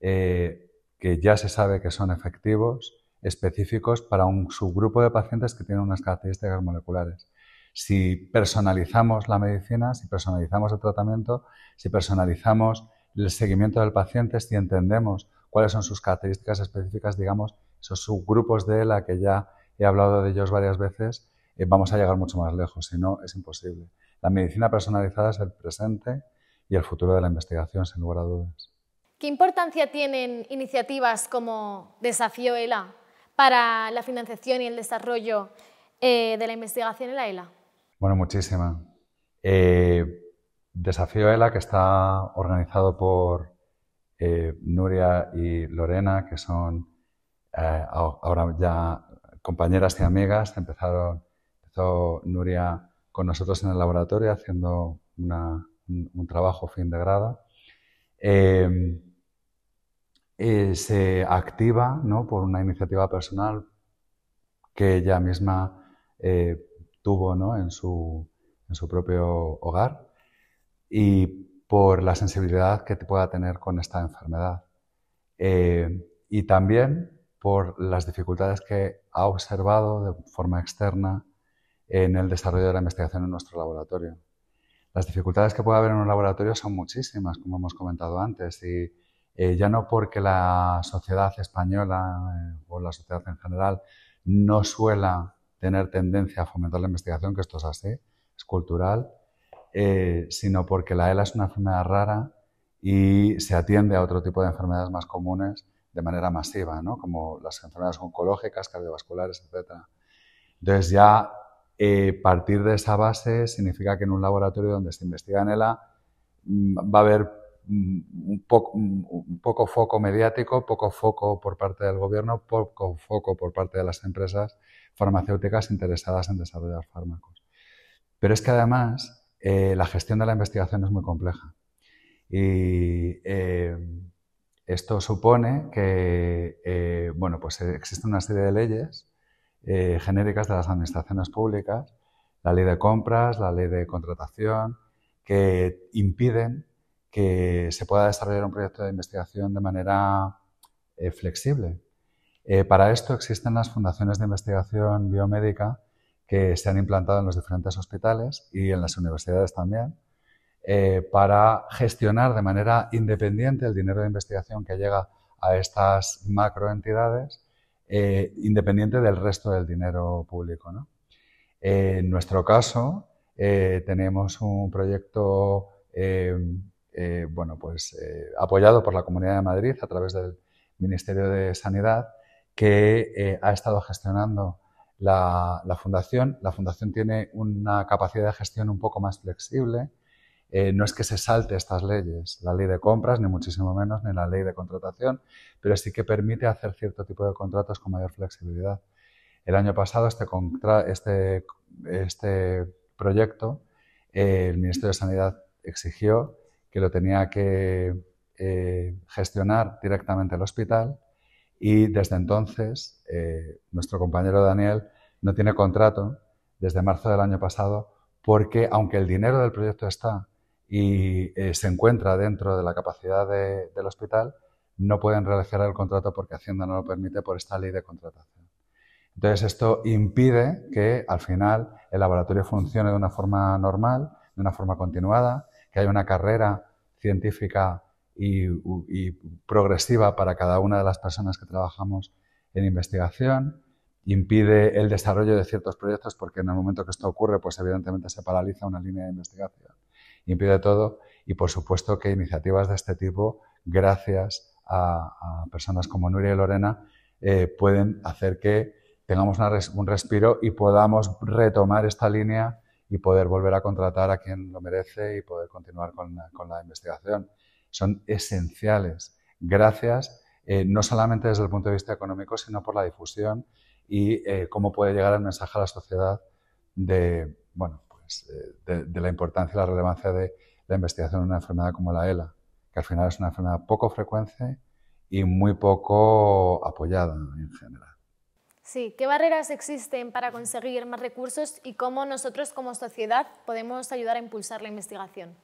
que ya se sabe que son efectivos, específicos para un subgrupo de pacientes que tienen unas características moleculares. Si personalizamos la medicina, si personalizamos el tratamiento, si personalizamos el seguimiento del paciente, si entendemos cuáles son sus características específicas, digamos, esos subgrupos de ELA que ya he hablado de ellos varias veces, vamos a llegar mucho más lejos, si no es imposible. La medicina personalizada es el presente y el futuro de la investigación, sin lugar a dudas. ¿Qué importancia tienen iniciativas como Desafío ELA para la financiación y el desarrollo de la investigación en la ELA? Bueno, muchísima. Desafío ELA, que está organizado por Nuria y Lorena, que son ahora ya compañeras y amigas. Empezó Nuria con nosotros en el laboratorio haciendo un trabajo fin de grado. se activa, ¿no?, por una iniciativa personal que ella misma tuvo, ¿no?, en su propio hogar, y por la sensibilidad que pueda tener con esta enfermedad. Y también por las dificultades que ha observado de forma externa en el desarrollo de la investigación en nuestro laboratorio. Las dificultades que puede haber en un laboratorio son muchísimas, como hemos comentado antes, y ya no porque la sociedad española o la sociedad en general no suela tener tendencia a fomentar la investigación, que esto es así, es cultural, sino porque la ELA es una enfermedad rara y se atiende a otro tipo de enfermedades más comunes de manera masiva, ¿no?, como las enfermedades oncológicas, cardiovasculares, etc. Entonces ya partir de esa base significa que en un laboratorio donde se investiga en ELA va a haber un poco foco mediático, poco foco por parte del gobierno, poco foco por parte de las empresas farmacéuticas interesadas en desarrollar fármacos. Pero es que además la gestión de la investigación es muy compleja y esto supone que bueno, pues existe una serie de leyes genéricas de las administraciones públicas, la ley de compras, la ley de contratación, que impiden que se pueda desarrollar un proyecto de investigación de manera flexible. Para esto existen las fundaciones de investigación biomédica que se han implantado en los diferentes hospitales y en las universidades también, para gestionar de manera independiente el dinero de investigación que llega a estas macroentidades, independiente del resto del dinero público, ¿no? En nuestro caso, tenemos un proyecto bueno, pues, apoyado por la Comunidad de Madrid a través del Ministerio de Sanidad, que ha estado gestionando la fundación. La fundación tiene una capacidad de gestión un poco más flexible. No es que se salte estas leyes, la ley de compras, ni muchísimo menos, ni la ley de contratación, pero sí que permite hacer cierto tipo de contratos con mayor flexibilidad. El año pasado este proyecto, el Ministerio de Sanidad exigió que lo tenía que gestionar directamente el hospital, y desde entonces nuestro compañero Daniel no tiene contrato desde marzo del año pasado, porque aunque el dinero del proyecto está y se encuentra dentro de la capacidad del hospital, no pueden realizar el contrato porque Hacienda no lo permite por esta ley de contratación. Entonces esto impide que al final el laboratorio funcione de una forma normal, de una forma continuada, que haya una carrera científica y progresiva para cada una de las personas que trabajamos en investigación. Impide el desarrollo de ciertos proyectos porque en el momento que esto ocurre, pues evidentemente se paraliza una línea de investigación. Impide todo y por supuesto que iniciativas de este tipo, gracias a personas como Nuria y Lorena, pueden hacer que tengamos un respiro y podamos retomar esta línea y poder volver a contratar a quien lo merece y poder continuar con la investigación. Son esenciales, gracias, no solamente desde el punto de vista económico, sino por la difusión y cómo puede llegar el mensaje a la sociedad de, bueno, pues, de la importancia y la relevancia de la investigación en una enfermedad como la ELA, que al final es una enfermedad poco frecuente y muy poco apoyada en general. Sí, ¿qué barreras existen para conseguir más recursos y cómo nosotros como sociedad podemos ayudar a impulsar la investigación?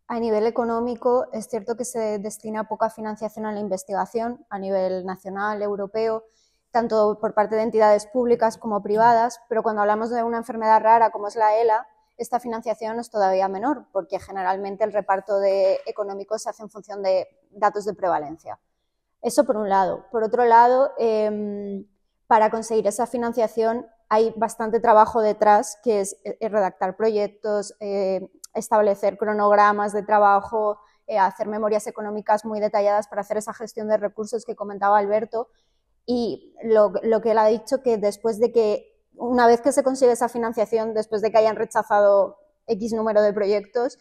A nivel económico, es cierto que se destina poca financiación a la investigación a nivel nacional, europeo, tanto por parte de entidades públicas como privadas, pero cuando hablamos de una enfermedad rara como es la ELA, esta financiación es todavía menor, porque generalmente el reparto económico se hace en función de datos de prevalencia. Eso por un lado. Por otro lado, para conseguir esa financiación hay bastante trabajo detrás, que es redactar proyectos, establecer cronogramas de trabajo, hacer memorias económicas muy detalladas para hacer esa gestión de recursos que comentaba Alberto. Y lo que él ha dicho, que después de que, una vez que se consigue esa financiación, después de que hayan rechazado X número de proyectos,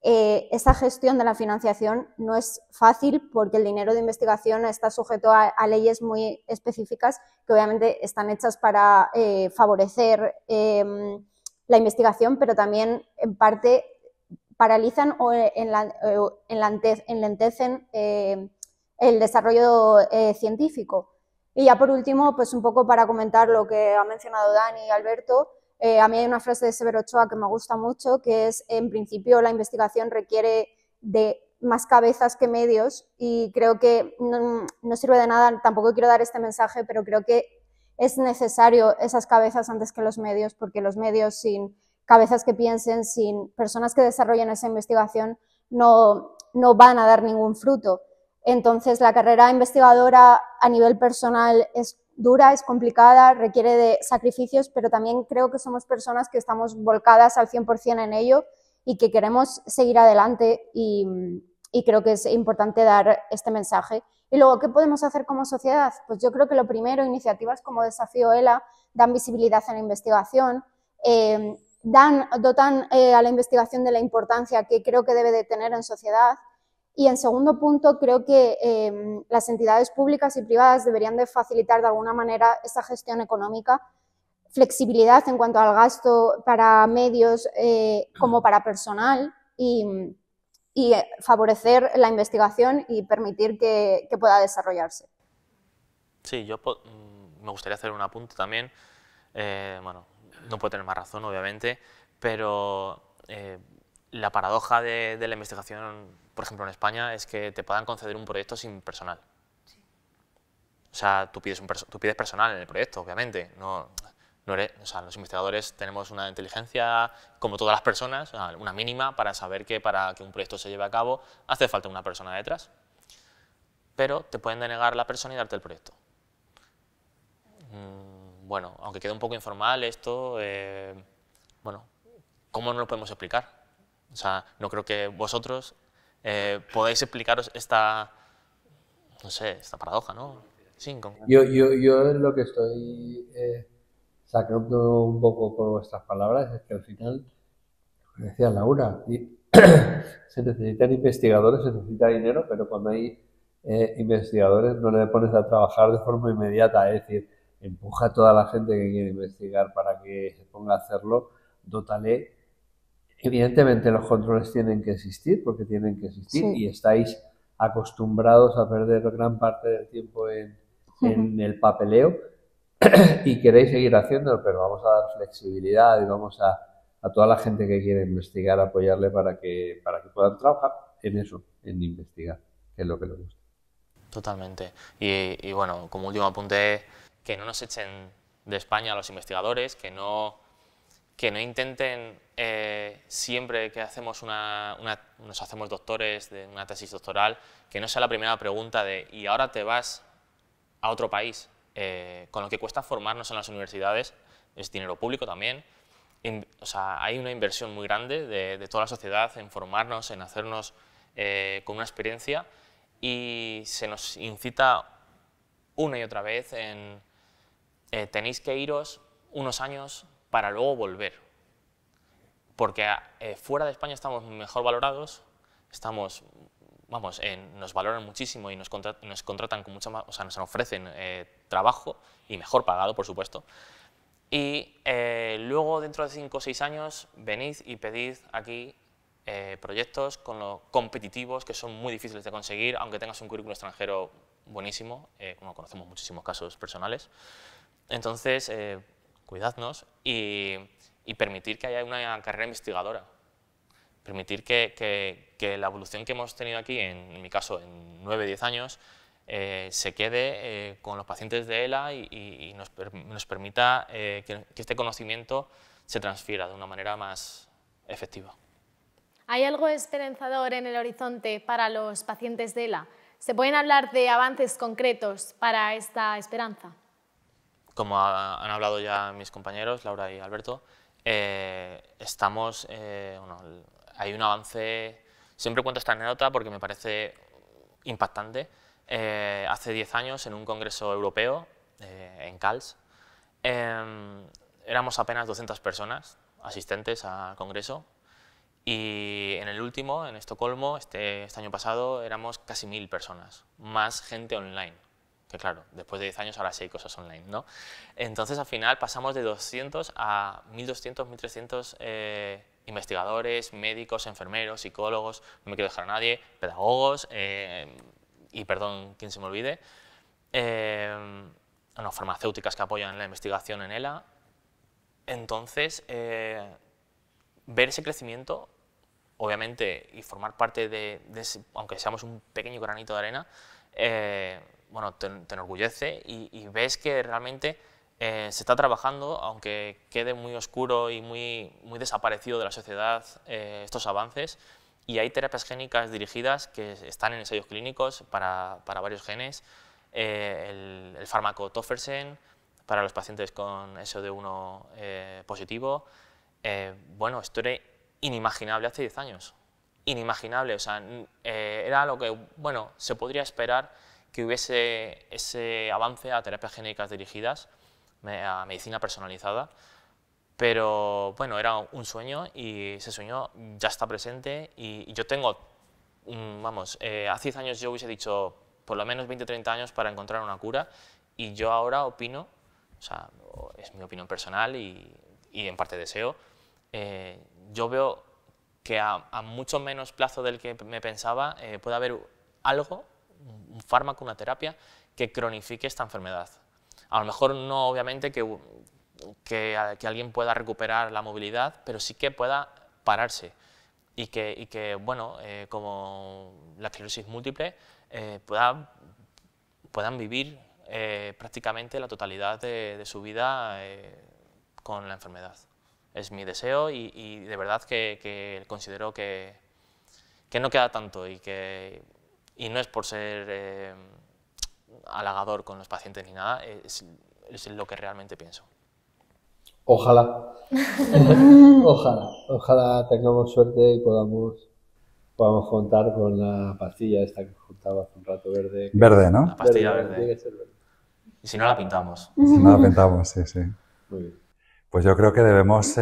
esa gestión de la financiación no es fácil porque el dinero de investigación está sujeto a leyes muy específicas que obviamente están hechas para favorecer la investigación, pero también en parte paralizan o enlentecen el desarrollo científico. Y ya por último, pues un poco para comentar lo que ha mencionado Dani y Alberto, a mí hay una frase de Severo Ochoa que me gusta mucho, que es, en principio, la investigación requiere de más cabezas que medios, y creo que no sirve de nada, tampoco quiero dar este mensaje, pero creo que es necesario esas cabezas antes que los medios, porque los medios sin cabezas que piensen, sin personas que desarrollen esa investigación, no van a dar ningún fruto. Entonces, la carrera investigadora a nivel personal es dura, es complicada, requiere de sacrificios, pero también creo que somos personas que estamos volcadas al 100% en ello y que queremos seguir adelante, y creo que es importante dar este mensaje. Y luego, ¿qué podemos hacer como sociedad? Pues yo creo que lo primero, iniciativas como Desafío ELA dan visibilidad a la investigación, dotan a la investigación de la importancia que creo que debe de tener en sociedad. Y en segundo punto, creo que las entidades públicas y privadas deberían de facilitar de alguna manera esa gestión económica, flexibilidad en cuanto al gasto para medios como para personal, y favorecer la investigación y permitir que pueda desarrollarse. Sí, yo me gustaría hacer un apunte también. Bueno, no puedo tener más razón, obviamente, pero la paradoja de la investigación, por ejemplo, en España, es que te puedan conceder un proyecto sin personal. Sí. O sea, tú pides personal en el proyecto, obviamente. O sea, los investigadores tenemos una inteligencia, como todas las personas, una mínima, para saber que para que un proyecto se lleve a cabo hace falta una persona detrás. Pero te pueden denegar la persona y darte el proyecto. Bueno, aunque quede un poco informal esto, bueno, ¿cómo no lo podemos explicar? O sea, no creo que vosotros podáis explicaros esta, no sé, esta paradoja, ¿no? Sí, yo lo que estoy sacando un poco por vuestras palabras es que al final, como decía Laura, se necesitan investigadores, se necesita dinero, pero cuando hay investigadores no le pones a trabajar de forma inmediata, es decir, empuja a toda la gente que quiere investigar para que se ponga a hacerlo, dótale. Evidentemente los controles tienen que existir, porque tienen que existir, sí. Y estáis acostumbrados a perder gran parte del tiempo en el papeleo y queréis seguir haciéndolo, pero vamos a dar flexibilidad y vamos a toda la gente que quiere investigar, apoyarle para que puedan trabajar en eso, en investigar, que es lo que les gusta. Totalmente. Y bueno, como último apunte, que no nos echen de España a los investigadores, que no intenten siempre que nos hacemos doctores de una tesis doctoral, que no sea la primera pregunta de ¿y ahora te vas a otro país? Con lo que cuesta formarnos en las universidades, es dinero público también. O sea, hay una inversión muy grande de toda la sociedad en formarnos, en hacernos con una experiencia, y se nos incita una y otra vez en tenéis que iros unos años para luego volver, porque fuera de España estamos mejor valorados, nos valoran muchísimo y nos contratan con mucha más, o sea, nos ofrecen trabajo y mejor pagado, por supuesto. Y luego, dentro de 5 o 6 años, venid y pedid aquí proyectos con lo competitivos, que son muy difíciles de conseguir, aunque tengas un currículum extranjero buenísimo, como conocemos muchísimos casos personales. Entonces, cuidadnos y permitir que haya una carrera investigadora. Permitir que la evolución que hemos tenido aquí, en mi caso, en 9 o 10 años, se quede con los pacientes de ELA y nos permita que este conocimiento se transfiera de una manera más efectiva. ¿Hay algo esperanzador en el horizonte para los pacientes de ELA? ¿Se pueden hablar de avances concretos para esta esperanza? Como han hablado ya mis compañeros, Laura y Alberto, hay un avance. Siempre cuento esta anécdota porque me parece impactante. Hace 10 años, en un congreso europeo, en Calais, éramos apenas 200 personas asistentes al congreso, y en el último, en Estocolmo, este año pasado, éramos casi 1000 personas, más gente online. Que claro, después de 10 años ahora sí hay cosas online, ¿no? Entonces, al final pasamos de 200 a 1200, 1300 investigadores, médicos, enfermeros, psicólogos, no me quiero dejar a nadie, pedagogos, y perdón quien se me olvide, bueno, farmacéuticas que apoyan la investigación en ELA. Entonces, ver ese crecimiento, obviamente, y formar parte de ese, aunque seamos un pequeño granito de arena, bueno, te enorgullece y ves que realmente se está trabajando, aunque quede muy oscuro y muy desaparecido de la sociedad estos avances, y hay terapias génicas dirigidas que están en ensayos clínicos para varios genes, el fármaco Tofersen para los pacientes con SOD1 positivo. Bueno, esto era inimaginable hace 10 años, inimaginable, o sea, era lo que, bueno, se podría esperar que hubiese ese avance a terapias génicas dirigidas, a medicina personalizada, pero bueno, era un sueño y ese sueño ya está presente y yo tengo, vamos, hace 10 años yo hubiese dicho por lo menos 20 o 30 años para encontrar una cura y yo ahora opino, o sea, es mi opinión personal y en parte deseo, yo veo que a mucho menos plazo del que me pensaba puede haber algo, un fármaco, una terapia que cronifique esta enfermedad. A lo mejor no obviamente que alguien pueda recuperar la movilidad, pero sí que pueda pararse y que bueno, como la esclerosis múltiple, puedan vivir prácticamente la totalidad de su vida con la enfermedad. Es mi deseo y de verdad que considero que no queda tanto y no es por ser halagador con los pacientes ni nada, es lo que realmente pienso. Ojalá, ojalá tengamos suerte y podamos contar con la pastilla esta que juntaba hace un rato verde. Verde, ¿no? La pastilla verde. Tiene que ser verde. Y si no la pintamos. Si no la pintamos, sí, sí. Muy bien. Pues yo creo que debemos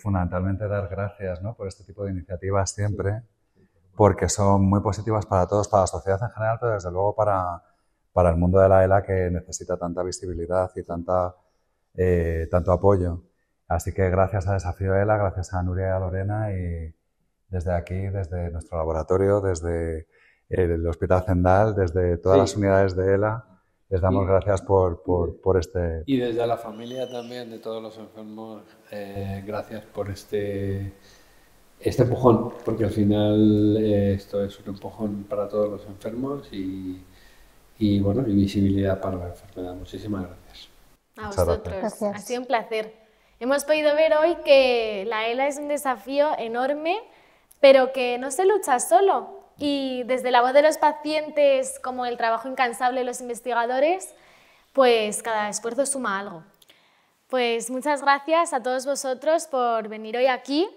fundamentalmente dar gracias, ¿no?, por este tipo de iniciativas siempre, porque son muy positivas para todos, para la sociedad en general, pero desde luego para el mundo de la ELA, que necesita tanta visibilidad y tanto apoyo. Así que gracias a Desafío ELA, gracias a Nuria y a Lorena, y desde aquí, desde nuestro laboratorio, desde el Hospital Zendal, desde todas las unidades de ELA, les damos gracias por este... Y desde la familia también, de todos los enfermos, gracias por este empujón, porque al final esto es un empujón para todos los enfermos y bueno, y visibilidad para la enfermedad. Muchísimas gracias. A vosotros. Gracias. Ha sido un placer. Hemos podido ver hoy que la ELA es un desafío enorme, pero que no se lucha solo. Y desde la voz de los pacientes, como el trabajo incansable de los investigadores, pues cada esfuerzo suma algo. Pues muchas gracias a todos vosotros por venir hoy aquí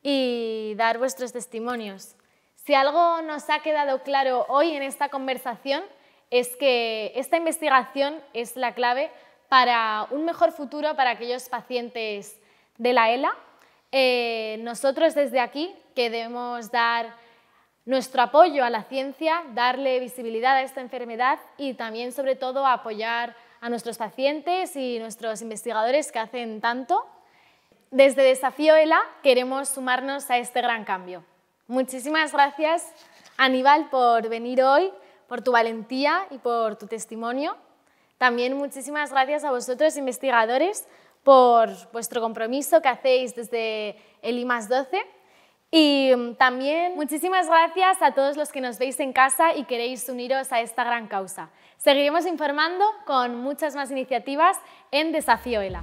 y dar vuestros testimonios. Si algo nos ha quedado claro hoy en esta conversación es que esta investigación es la clave para un mejor futuro para aquellos pacientes de la ELA. Nosotros desde aquí que debemos dar nuestro apoyo a la ciencia, darle visibilidad a esta enfermedad y también, sobre todo, apoyar a nuestros pacientes y nuestros investigadores que hacen tanto. Desde Desafío ELA queremos sumarnos a este gran cambio. Muchísimas gracias, Aníbal, por venir hoy, por tu valentía y por tu testimonio. También muchísimas gracias a vosotros, investigadores, por vuestro compromiso que hacéis desde el I+12. Y también muchísimas gracias a todos los que nos veis en casa y queréis uniros a esta gran causa. Seguiremos informando con muchas más iniciativas en Desafío ELA.